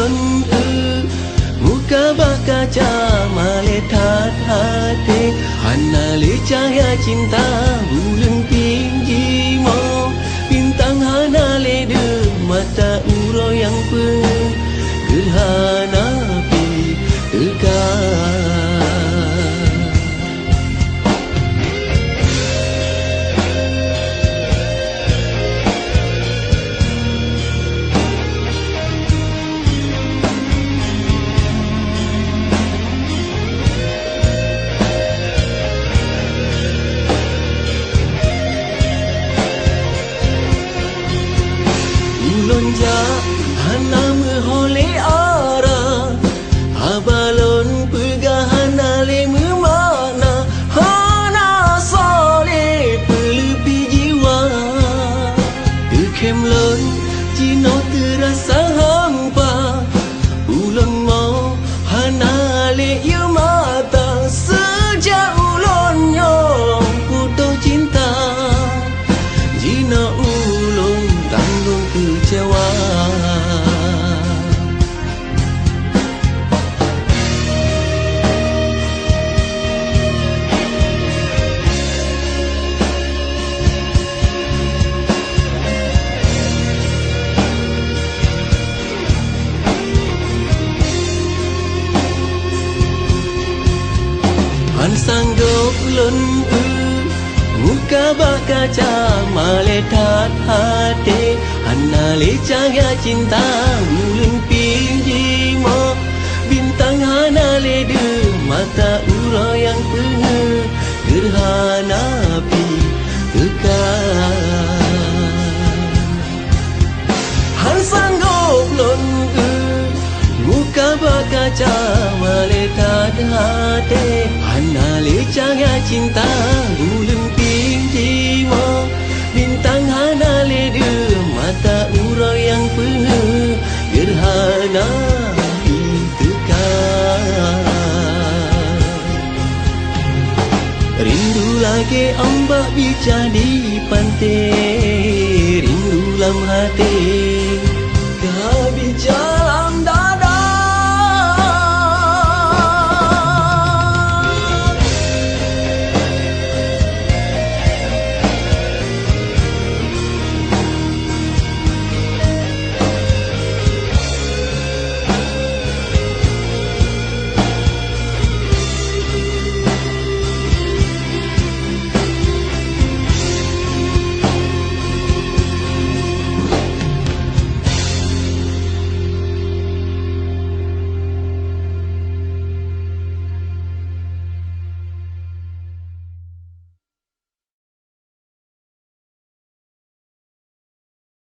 ulun muka bakaca maletat hati hanali cahaya cinta bulan tinggi mau bintang hanale de mata uro yang penuh gerhana pi tegar. Lonja hana mehole ara habalon pegahan ale memana hana sole pelepi jiwa tekemlon jino terasa hampa ulun mau hana ale ya mata sejak ulun nyong putus cinta jina ulun tanggung kecewa. Han sanggup ulun muka bakaca maletat hati hanale cahaya cinta ulun pilih mo bintang hanale de mata ura yang penuh gerhana pi tegar. Han sanggup lon muka bakaca maletat hati hanale cahaya cinta ulun pilih mo bintang hanale de mata ura yang penuh gerhana tegar. Rindu lagi ombak bicara di pantai rindu lam hati